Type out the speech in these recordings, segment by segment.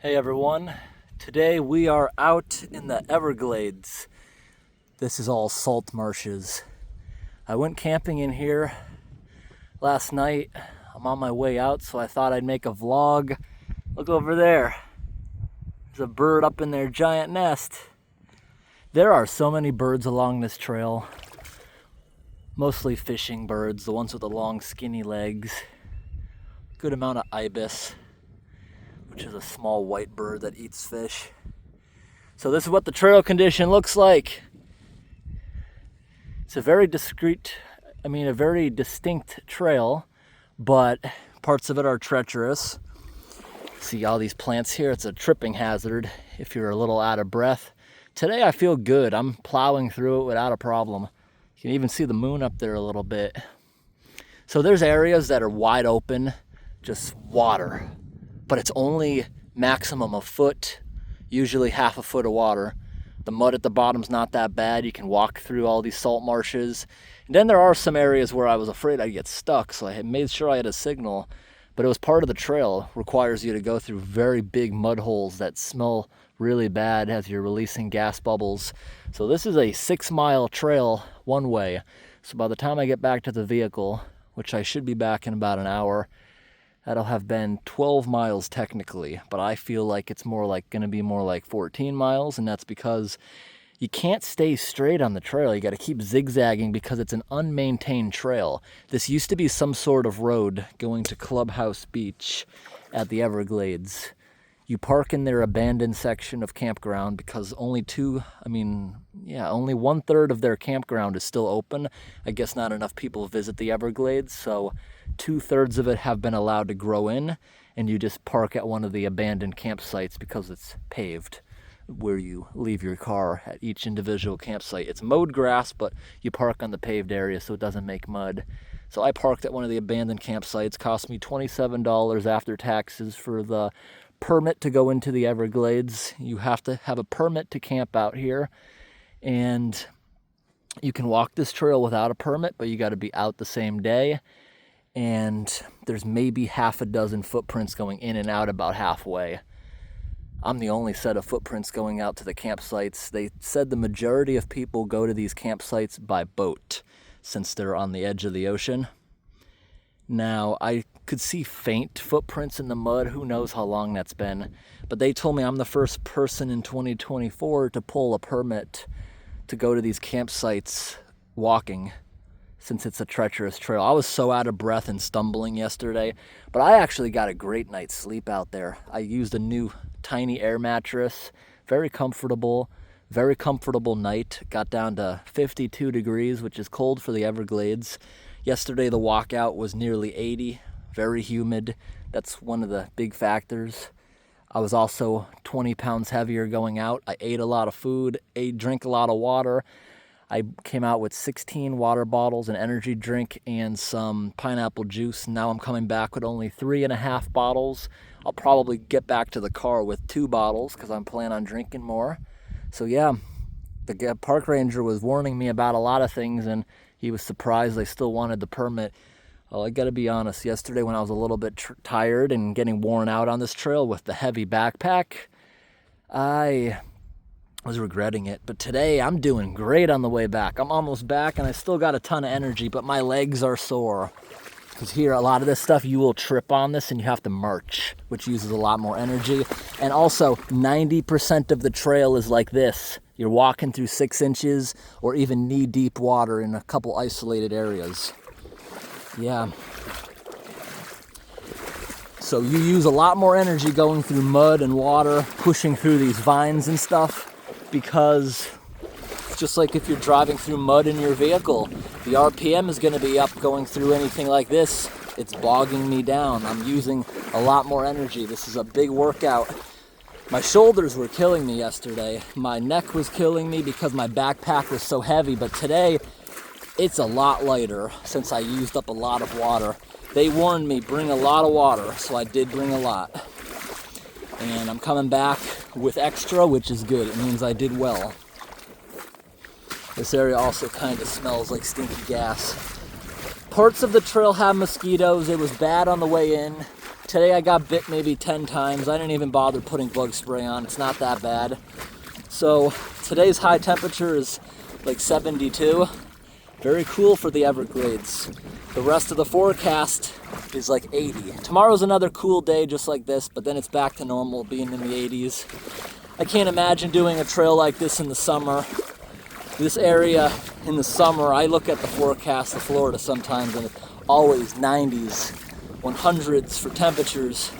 Hey everyone, today we are out in the Everglades. This is all salt marshes. I went camping in here last night. I'm on my way out, so I thought I'd make a vlog. Look over there. There's a bird up in their giant nest. There are so many birds along this trail. Mostly fishing birds, the ones with the long skinny legs. Good amount of ibis, which is a small white bird that eats fish. So this is what the trail condition looks like. It's a very very distinct trail, but parts of it are treacherous. See all these plants here? It's a tripping hazard if you're a little out of breath. Today I feel good. I'm plowing through it without a problem. You can even see the moon up there a little bit. So there's areas that are wide open, just water. But it's only maximum a foot, usually half a foot of water. The mud at the bottom's not that bad. You can walk through all these salt marshes. And then there are some areas where I was afraid I'd get stuck, so I had made sure I had a signal. But it was part of the trail. It requires you to go through very big mud holes that smell really bad as you're releasing gas bubbles. So this is a 6-mile trail one way. So by the time I get back to the vehicle, which I should be back in about an hour, that'll have been 12 miles technically, but I feel like it's gonna be more like 14 miles, and that's because you can't stay straight on the trail. You gotta keep zigzagging because it's an unmaintained trail. This used to be some sort of road going to Clubhouse Beach at the Everglades. You park in their abandoned section of campground because only 1/3 of their campground is still open. I guess not enough people visit the Everglades, so 2/3 of it have been allowed to grow in, and you just park at one of the abandoned campsites because it's paved, where you leave your car at each individual campsite. It's mowed grass, but you park on the paved area so it doesn't make mud. So I parked at one of the abandoned campsites. Cost me $27 after taxes for the permit to go into the Everglades. You have to have a permit to camp out here, and you can walk this trail without a permit, but you got to be out the same day. And there's maybe half a dozen footprints going in and out about halfway. I'm the only set of footprints going out to the campsites. They said the majority of people go to these campsites by boat since they're on the edge of the ocean. Now, I could see faint footprints in the mud. Who knows how long that's been. But they told me I'm the first person in 2024 to pull a permit to go to these campsites walking, since it's a treacherous trail. I was so out of breath and stumbling yesterday, but I actually got a great night's sleep out there. I used a new tiny air mattress, very comfortable night. Got down to 52 degrees, which is cold for the Everglades. Yesterday the walkout was nearly 80, very humid. That's one of the big factors. I was also 20 pounds heavier going out. I ate a lot of food, drank a lot of water. I came out with 16 water bottles, an energy drink, and some pineapple juice. Now I'm coming back with only 3.5 bottles. I'll probably get back to the car with 2 bottles because I'm planning on drinking more. So yeah, the park ranger was warning me about a lot of things, and he was surprised I still wanted the permit. Well, I gotta be honest, yesterday when I was a little bit tired and getting worn out on this trail with the heavy backpack, I was regretting it. But today I'm doing great on the way back. I'm almost back and I still got a ton of energy, but my legs are sore. Because here, a lot of this stuff, you will trip on this and you have to march, which uses a lot more energy. And also, 90% of the trail is like this. You're walking through 6 inches or even knee-deep water in a couple isolated areas. Yeah. So you use a lot more energy going through mud and water, pushing through these vines and stuff, because it's just like if you're driving through mud in your vehicle. The RPM is going to be up going through anything like this. It's bogging me down. I'm using a lot more energy. This is a big workout. My shoulders were killing me yesterday. My neck was killing me because my backpack was so heavy, but today it's a lot lighter since I used up a lot of water. They warned me, bring a lot of water, so I did bring a lot. And I'm coming back with extra, which is good. It means I did well. This area also kind of smells like stinky gas. Parts of the trail have mosquitoes. It was bad on the way in. Today I got bit maybe 10 times. I didn't even bother putting bug spray on. It's not that bad. So today's high temperature is like 72. Very cool for the Everglades. The rest of the forecast is like 80. Tomorrow's another cool day just like this, but then it's back to normal being in the 80s. I can't imagine doing a trail like this in the summer. This area in the summer, I look at the forecast of Florida sometimes and it's always 90s, 100s for temperatures.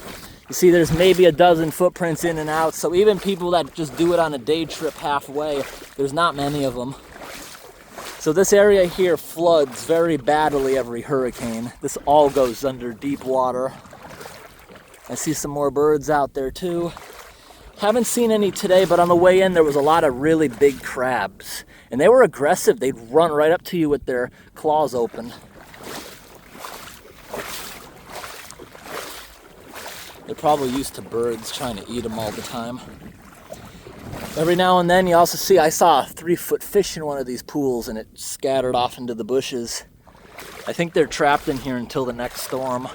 You see there's maybe a dozen footprints in and out, so even people that just do it on a day trip halfway, there's not many of them. So this area here floods very badly every hurricane. This all goes under deep water. I see some more birds out there too. Haven't seen any today, but on the way in there was a lot of really big crabs. And they were aggressive. They'd run right up to you with their claws open. They're probably used to birds trying to eat them all the time. Every now and then you also see, I saw a 3-foot fish in one of these pools and it scattered off into the bushes. I think they're trapped in here until the next storm.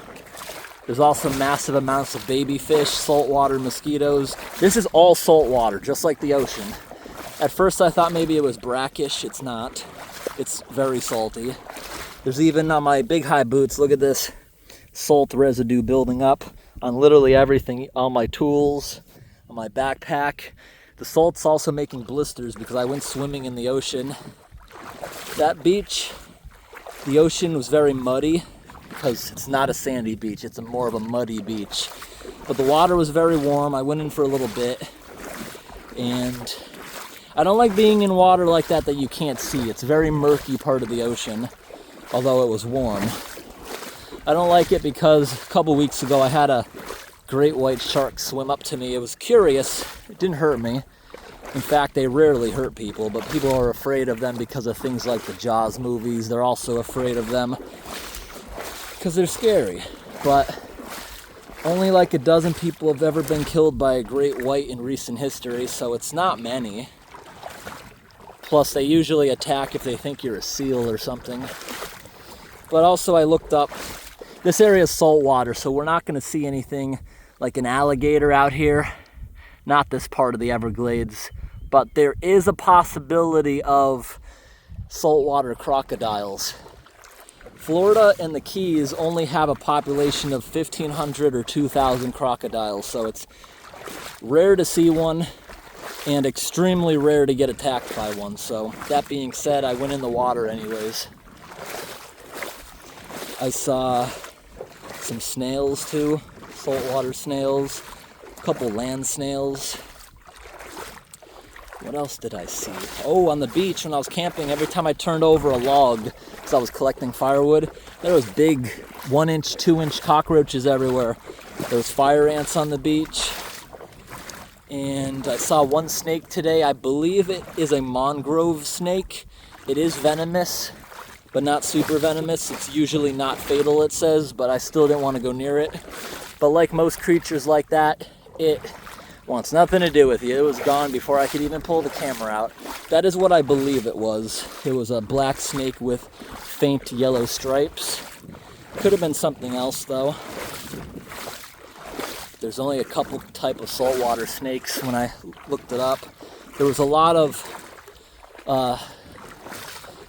There's also massive amounts of baby fish, saltwater mosquitoes. This is all saltwater, just like the ocean. At first I thought maybe it was brackish. It's not. It's very salty. There's even on my big high boots, look at this salt residue building up on literally everything, on my tools, on my backpack. The salt's also making blisters because I went swimming in the ocean. That beach, the ocean was very muddy because it's not a sandy beach, it's more of a muddy beach. But the water was very warm. I went in for a little bit, and I don't like being in water like that you can't see. It's a very murky part of the ocean, although it was warm. I don't like it because a couple weeks ago I had a great white shark swim up to me. It was curious. It didn't hurt me. In fact, they rarely hurt people, but people are afraid of them because of things like the Jaws movies. They're also afraid of them because they're scary. But only like a dozen people have ever been killed by a great white in recent history, so it's not many. Plus, they usually attack if they think you're a seal or something. But also, I looked up, this area is saltwater, so we're not going to see anything like an alligator out here. Not this part of the Everglades. But there is a possibility of saltwater crocodiles. Florida and the Keys only have a population of 1,500 or 2,000 crocodiles, so it's rare to see one and extremely rare to get attacked by one. So that being said, I went in the water anyways. I saw some snails too, saltwater snails, a couple land snails. What else did I see? Oh, on the beach when I was camping, every time I turned over a log, because I was collecting firewood, there was big 1-inch, 2-inch cockroaches everywhere. There was fire ants on the beach. And I saw one snake today. I believe it is a mangrove snake. It is venomous, but not super venomous. It's usually not fatal, it says, but I still didn't want to go near it. But like most creatures like that, it wants nothing to do with you. It was gone before I could even pull the camera out. That is what I believe it was. It was a black snake with faint yellow stripes. Could have been something else though. There's only a couple type of saltwater snakes when I looked it up. There was a lot of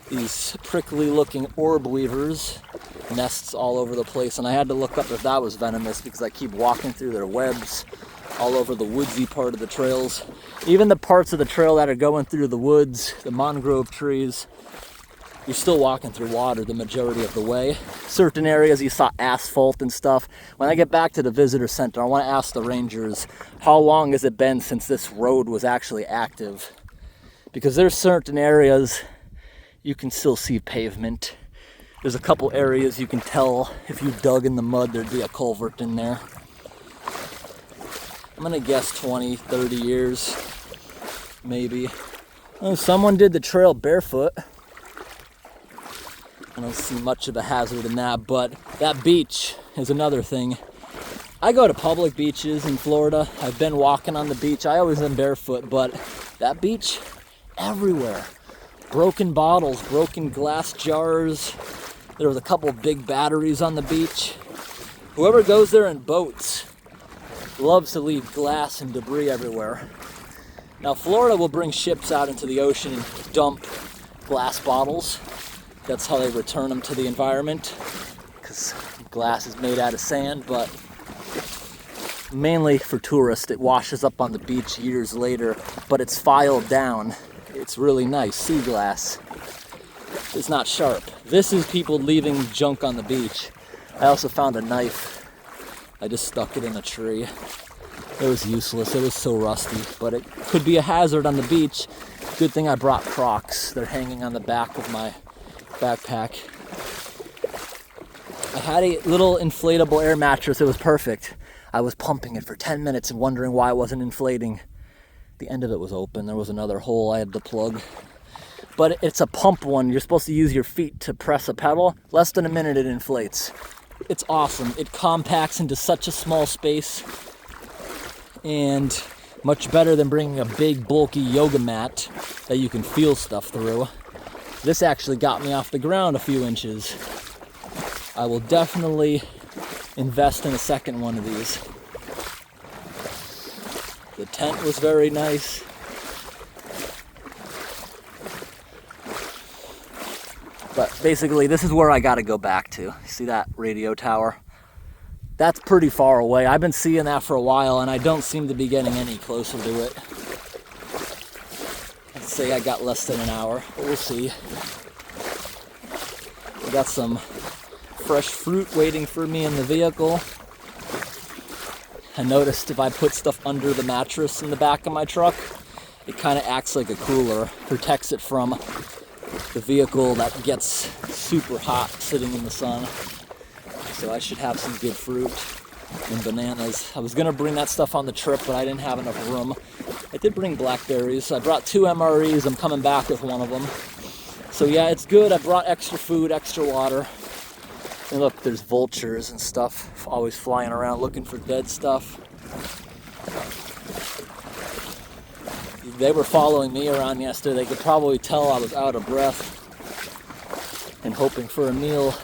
these prickly looking orb weavers, nests all over the place, and I had to look up if that was venomous because I keep walking through their webs all over the woodsy part of the trails. Even the parts of the trail that are going through the woods, the mangrove trees, you're still walking through water the majority of the way. Certain areas you saw asphalt and stuff. When I get back to the visitor center, I want to ask the rangers, how long has it been since this road was actually active? Because there's certain areas you can still see pavement. There's a couple areas you can tell if you dug in the mud there'd be a culvert in there. I'm gonna guess 20, 30 years, maybe. Oh, someone did the trail barefoot. I don't see much of a hazard in that, but that beach is another thing. I go to public beaches in Florida. I've been walking on the beach. I always am barefoot, but that beach, everywhere. Broken bottles, broken glass jars. There was a couple of big batteries on the beach. Whoever goes there in boats loves to leave glass and debris everywhere. Now, Florida will bring ships out into the ocean and dump glass bottles. That's how they return them to the environment, because glass is made out of sand, but mainly for tourists. It washes up on the beach years later, but it's filed down. It's really nice. Sea glass. It's not sharp. This is people leaving junk on the beach. I also found a knife. I just stuck it in a tree. It was useless. It was so rusty, but it could be a hazard on the beach. Good thing I brought Crocs. They're hanging on the back of my backpack. I had a little inflatable air mattress. It was perfect. I was pumping it for 10 minutes and wondering why it wasn't inflating. The end of it was open. There was another hole I had to plug. But it's a pump one. You're supposed to use your feet to press a pedal. Less than a minute it inflates. It's awesome. It compacts into such a small space, and much better than bringing a big bulky yoga mat that you can feel stuff through. This actually got me off the ground a few inches. I will definitely invest in a second one of these. The tent was very nice. But basically, this is where I gotta go back to. See that radio tower? That's pretty far away. I've been seeing that for a while, and I don't seem to be getting any closer to it. Let's say I got less than an hour, but we'll see. We got some fresh fruit waiting for me in the vehicle. I noticed if I put stuff under the mattress in the back of my truck, it kind of acts like a cooler, protects it from the vehicle that gets super hot sitting in the sun. So I should have some good fruit and bananas. I was gonna bring that stuff on the trip, but I didn't have enough room. I did bring blackberries. I brought 2 MREs. I'm coming back with one of them. So yeah, it's good. I brought extra food, extra water. And look, there's vultures and stuff always flying around looking for dead stuff. They were following me around yesterday. They could probably tell I was out of breath and hoping for a meal.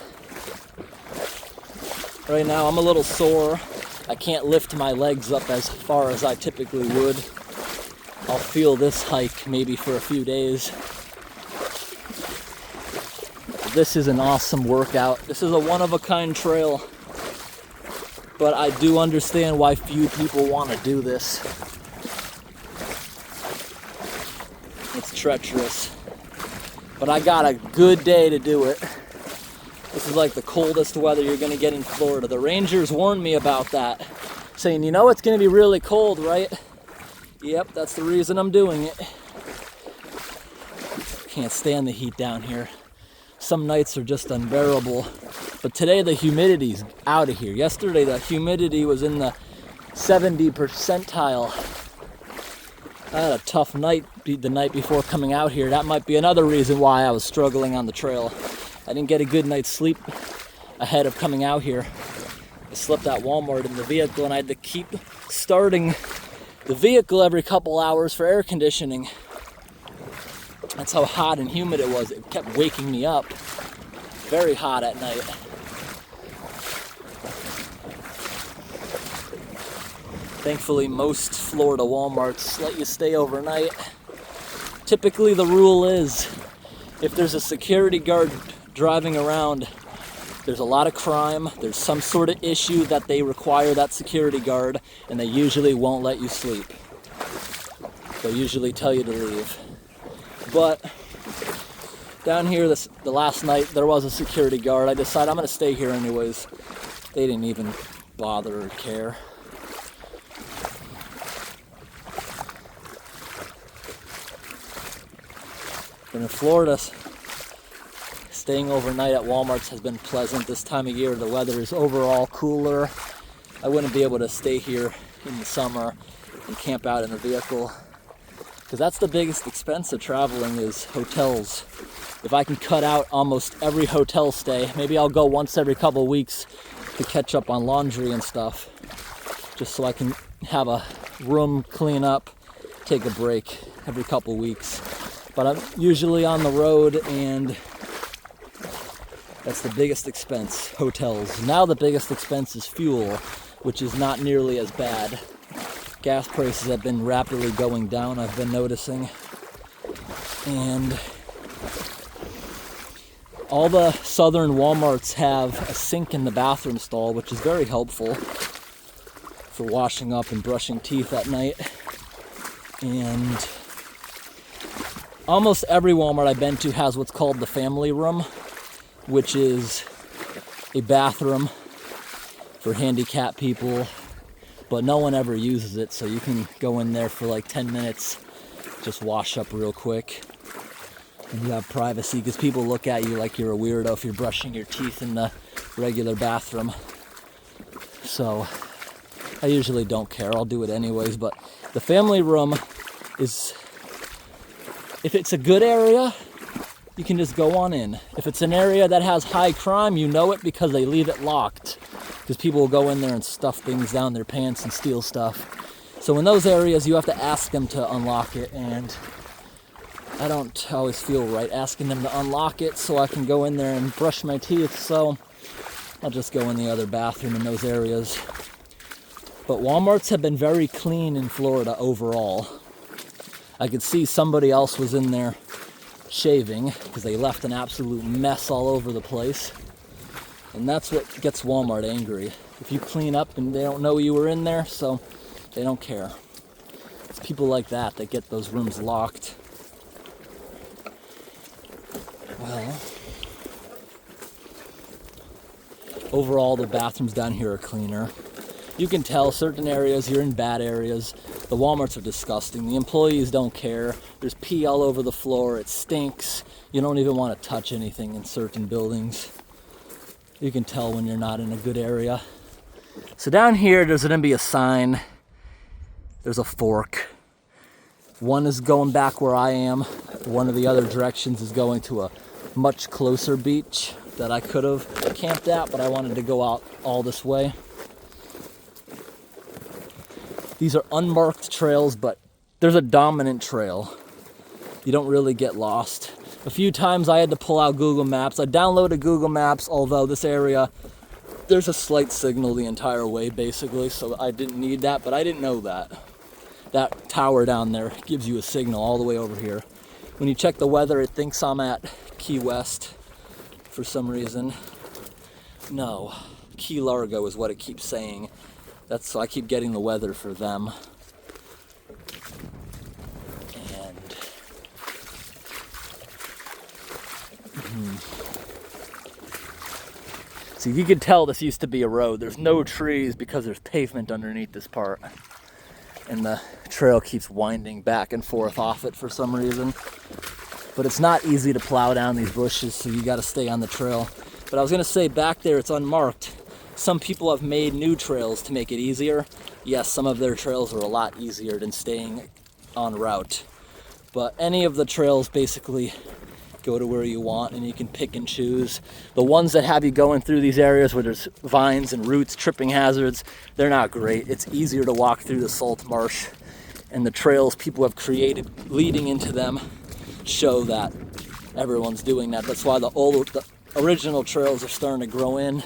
Right now I'm a little sore. I can't lift my legs up as far as I typically would. I'll feel this hike maybe for a few days. This is an awesome workout. This is a one-of-a-kind trail. But I do understand why few people want to do this. It's treacherous. But I got a good day to do it. This is like the coldest weather you're going to get in Florida. The rangers warned me about that, saying, you know it's going to be really cold, right? Yep, that's the reason I'm doing it. Can't stand the heat down here. Some nights are just unbearable. But today the humidity's out of here. Yesterday the humidity was in the 70 percentile. I had a tough night the night before coming out here. That might be another reason why I was struggling on the trail. I didn't get a good night's sleep ahead of coming out here. I slept at Walmart in the vehicle, and I had to keep starting the vehicle every couple hours for air conditioning. That's how hot and humid it was. It kept waking me up. Very hot at night. Thankfully, most Florida Walmarts let you stay overnight. Typically, the rule is if there's a security guard driving around, there's a lot of crime, there's some sort of issue that they require that security guard, and they usually won't let you sleep. They'll usually tell you to leave. But down here the last night, there was a security guard. I decided I'm going to stay here anyways. They didn't even bother or care. But in Florida, staying overnight at Walmart's has been pleasant. This time of year, the weather is overall cooler. I wouldn't be able to stay here in the summer and camp out in the vehicle, because that's the biggest expense of traveling is hotels. If I can cut out almost every hotel stay, maybe I'll go once every couple of weeks to catch up on laundry and stuff, just so I can have a room, clean up, take a break every couple of weeks. But I'm usually on the road, and That's the biggest expense, hotels. Now the biggest expense is fuel, which is not nearly as bad. Gas prices have been rapidly going down, I've been noticing. And all the southern Walmarts have a sink in the bathroom stall, which is very helpful for washing up and brushing teeth at night. And almost every Walmart I've been to has what's called the family room, which is a bathroom for handicapped people, but no one ever uses it, so you can go in there for like 10 minutes, just wash up real quick, and you have privacy, because people look at you like you're a weirdo if you're brushing your teeth in the regular bathroom. So I usually don't care, I'll do it anyways, but the family room is, if it's a good area, you can just go on in. If it's an area that has high crime, you know it because they leave it locked, because people will go in there and stuff things down their pants and steal stuff. So in those areas, you have to ask them to unlock it, and I don't always feel right asking them to unlock it so I can go in there and brush my teeth, so I'll just go in the other bathroom in those areas. But Walmarts have been very clean in Florida overall. I could see somebody else was in there shaving because they left an absolute mess all over the place. And that's what gets Walmart angry. If you clean up and they don't know you were in there, so they don't care. It's people like that that get those rooms locked. Well, overall the bathrooms down here are cleaner. You can tell certain areas, you're in bad areas. The Walmarts are disgusting. The employees don't care. There's pee all over the floor. It stinks. You don't even want to touch anything in certain buildings. You can tell when you're not in a good area. So down here, there's going to be a sign. There's a fork. One is going back where I am. One of the other directions is going to a much closer beach that I could have camped at, but I wanted to go out all this way. These are unmarked trails, but there's a dominant trail. You don't really get lost. A few times I had to pull out Google Maps. I downloaded Google Maps, although this area, there's a slight signal the entire way, basically, so I didn't need that, but I didn't know that. That tower down there gives you a signal all the way over here. When you check the weather, it thinks I'm at Key West for some reason. No, Key Largo is what it keeps saying. So I keep getting the weather for them. And see, you can tell this used to be a road. There's no trees because there's pavement underneath this part. And the trail keeps winding back and forth off it for some reason. But it's not easy to plow down these bushes, so you gotta stay on the trail. But I was gonna say, back there it's unmarked. Some people have made new trails to make it easier. Yes, some of their trails are a lot easier than staying en route. But any of the trails basically go to where you want, and you can pick and choose. The ones that have you going through these areas where there's vines and roots, tripping hazards, they're not great. It's easier to walk through the salt marsh, and the trails people have created leading into them show that everyone's doing that. That's why the original trails are starting to grow in.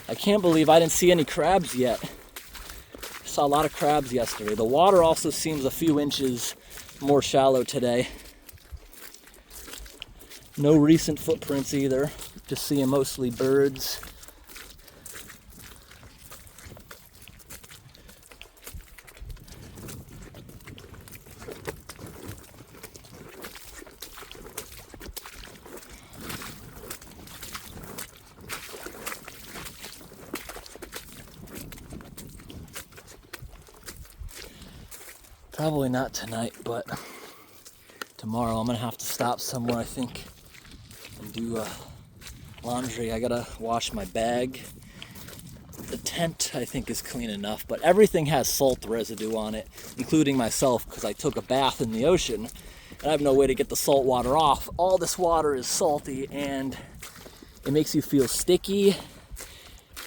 I can't believe I didn't see any crabs yet. I saw a lot of crabs yesterday. The water also seems a few inches more shallow today. No recent footprints either. Just seeing mostly birds. Probably not tonight, but tomorrow I'm gonna have to stop somewhere, I think, and do laundry. I gotta wash my bag. The tent, I think, is clean enough, but everything has salt residue on it, including myself, because I took a bath in the ocean, and I have no way to get the salt water off. All this water is salty, and it makes you feel sticky.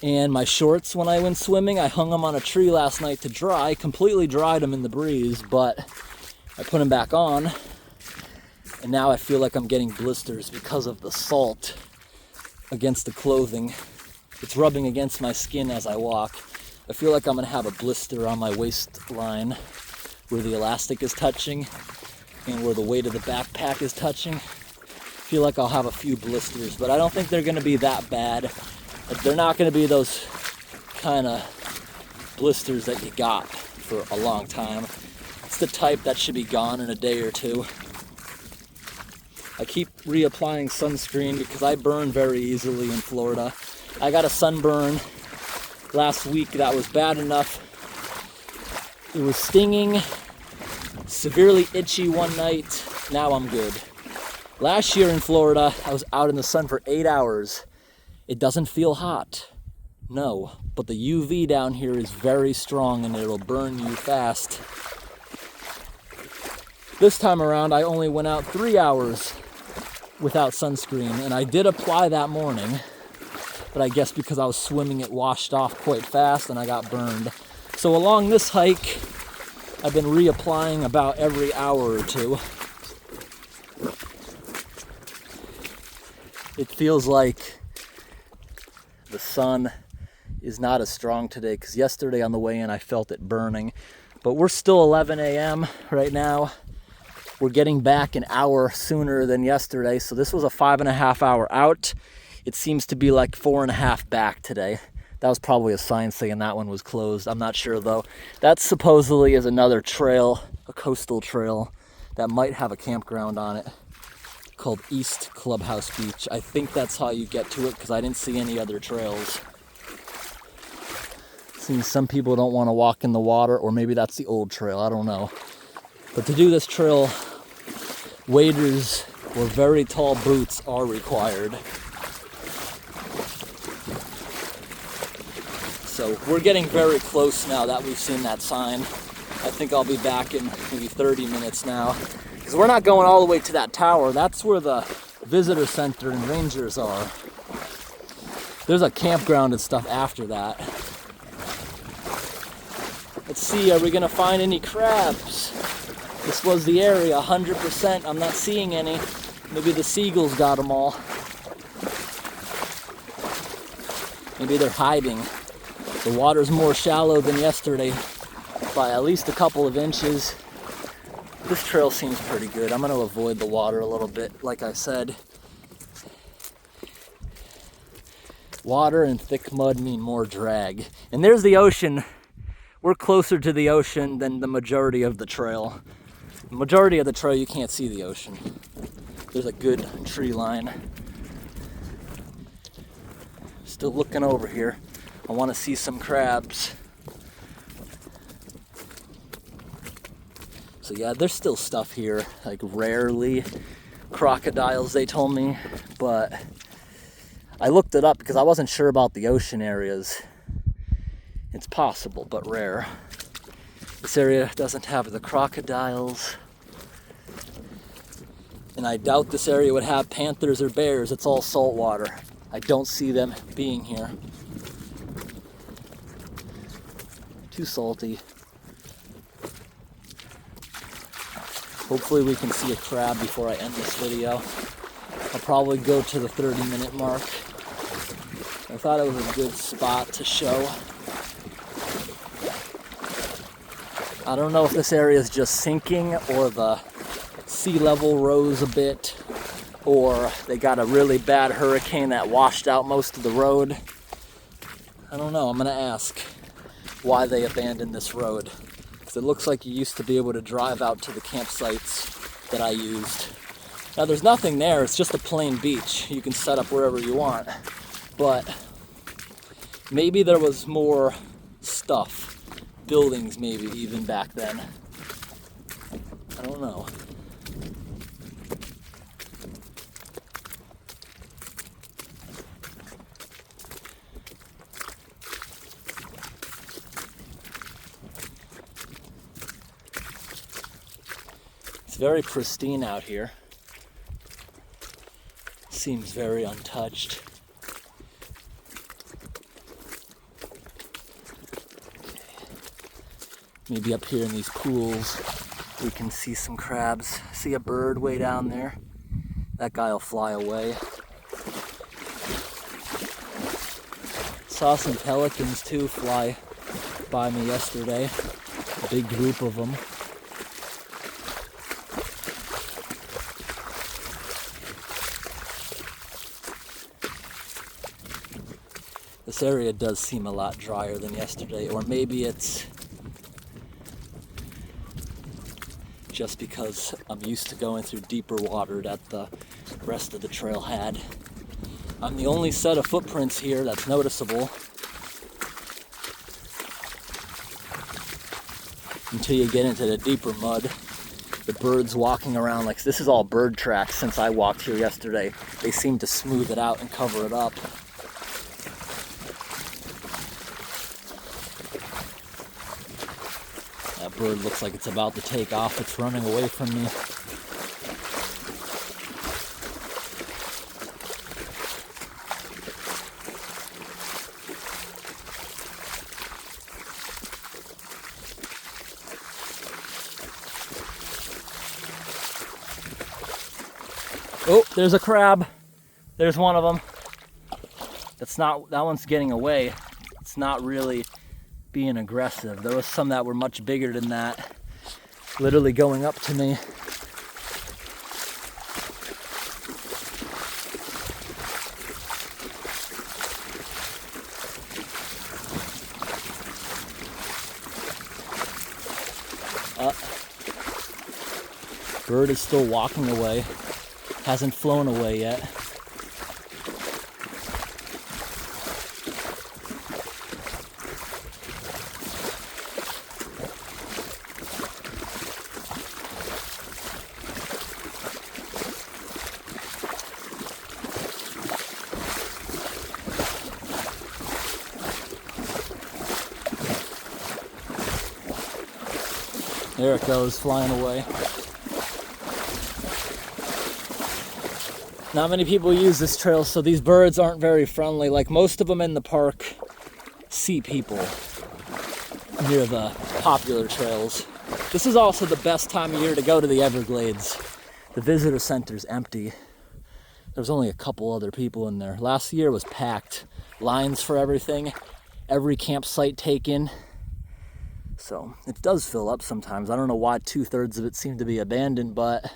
And my shorts, when I went swimming, I hung them on a tree last night to dry, completely dried them in the breeze, but I put them back on, and now I feel like I'm getting blisters because of the salt. against the clothing. It's rubbing against my skin as I walk. I feel like I'm gonna have a blister on my waistline where the elastic is touching and where the weight of the backpack is touching. I feel like I'll have a few blisters, but I don't think they're gonna be that bad. They're not gonna be those kind of blisters that you got for a long time. It's the type that should be gone in a day or two. I keep reapplying sunscreen because I burn very easily in Florida. I got a sunburn last week that was bad enough. It was stinging, severely itchy one night. Now I'm good. Last year in Florida, I was out in the sun for 8 hours. It doesn't feel hot. No, but the UV down here is very strong and it'll burn you fast. This time around, I only went out 3 hours without sunscreen, and I did apply that morning, but I guess because I was swimming, it washed off quite fast and I got burned. So along this hike, I've been reapplying about every hour or two. It feels like the sun is not as strong today, because yesterday on the way in I felt it burning, but we're still 11 a.m. right now. We're getting back an hour sooner than yesterday, so this was a 5.5 hour out. It seems to be like 4.5 back today. That was probably a sign saying that one was closed. I'm not sure though. That supposedly is another trail, a coastal trail that might have a campground on it called East Clubhouse Beach. I think that's how you get to it because I didn't see any other trails. Seems some people don't want to walk in the water, or maybe that's the old trail, I don't know. But to do this trail, waders or very tall boots are required. So we're getting very close now that we've seen that sign. I think I'll be back in maybe 30 minutes now. Because we're not going all the way to that tower. That's where the visitor center and rangers are. There's a campground and stuff after that. Let's see, are we gonna find any crabs? This was the area, 100%. I'm not seeing any. Maybe the seagulls got them all. Maybe they're hiding. The water's more shallow than yesterday by at least a couple of inches. This trail seems pretty good. I'm gonna avoid the water a little bit, like I said. Water and thick mud mean more drag. And there's the ocean. We're closer to the ocean than the majority of the trail. The majority of the trail, you can't see the ocean. There's a good tree line. Still looking over here. I want to see some crabs. So yeah, there's still stuff here, like rarely crocodiles, they told me, but I looked it up because I wasn't sure about the ocean areas. It's possible, but rare. This area doesn't have the crocodiles. And I doubt this area would have panthers or bears. It's all saltwater. I don't see them being here. Too salty. Hopefully we can see a crab before I end this video. I'll probably go to the 30-minute mark. I thought it was a good spot to show. I don't know if this area is just sinking or the sea level rose a bit, or they got a really bad hurricane that washed out most of the road. I don't know. I'm gonna ask why they abandoned this road, because it looks like you used to be able to drive out to the campsites that I used. Now there's nothing there. It's just a plain beach. You can set up wherever you want, but maybe there was more stuff. Buildings maybe even back then. I don't know. It's very pristine out here. Seems very untouched. Maybe up here in these pools we can see some crabs. See a bird way down there? That guy will fly away. Saw some pelicans too fly by me yesterday. A big group of them. This area does seem a lot drier than yesterday, or maybe it's just because I'm used to going through deeper water that the rest of the trail had. I'm the only set of footprints here that's noticeable until you get into the deeper mud. The birds walking around, like this is all bird tracks since I walked here yesterday. They seem to smooth it out and cover it up. That bird looks like it's about to take off. It's running away from me. Oh, there's a crab. There's one of them. That one's getting away. It's not really being aggressive. There was some that were much bigger than that, literally going up to me. Bird is still walking away. Hasn't flown away yet. There it goes, flying away. Not many people use this trail, so these birds aren't very friendly. Like most of them in the park see people near the popular trails. This is also the best time of year to go to the Everglades. The visitor center's empty. There's only a couple other people in there. Last year was packed. Lines for everything. Every campsite taken. So it does fill up sometimes. I don't know why 2/3 of it seem to be abandoned, but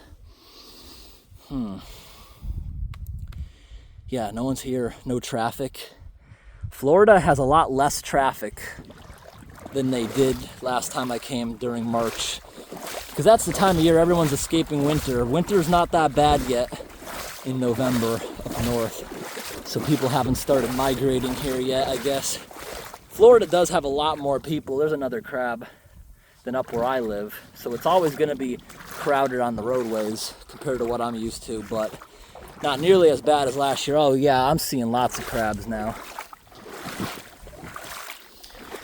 yeah, no one's here, no traffic. Florida has a lot less traffic than they did last time I came during March, because that's the time of year everyone's escaping winter. Winter's not that bad yet in November up north, so people haven't started migrating here yet, I guess. Florida does have a lot more people. There's another crab than up where I live, so it's always going to be crowded on the roadways compared to what I'm used to, but not nearly as bad as last year. Oh yeah, I'm seeing lots of crabs now.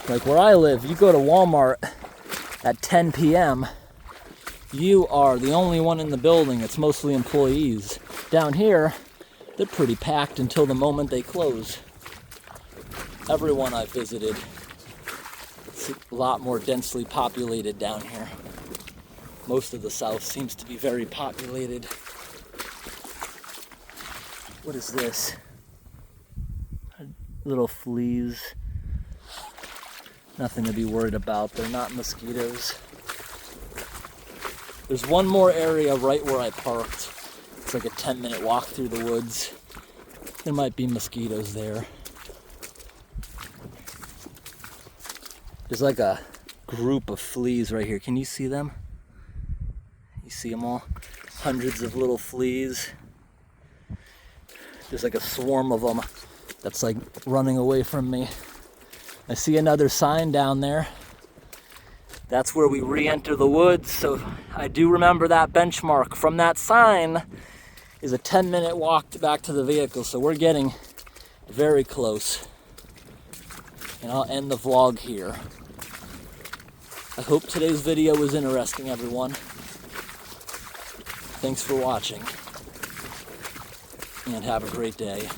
Like where I live, you go to Walmart at 10 p.m., you are the only one in the building. It's mostly employees. Down here, they're pretty packed until the moment they close. Everyone I visited, it's a lot more densely populated down here. Most of the South seems to be very populated. What is this? Little fleas. Nothing to be worried about. They're not mosquitoes. There's one more area right where I parked. It's like a 10-minute walk through the woods. There might be mosquitoes there. There's like a group of fleas right here. Can you see them? You see them all? Hundreds of little fleas. There's like a swarm of them that's like running away from me. I see another sign down there. That's where we re-enter the woods. So I do remember that benchmark from that sign is a 10-minute walk back to the vehicle. So we're getting very close. And I'll end the vlog here. I hope today's video was interesting, everyone. Thanks for watching. And have a great day.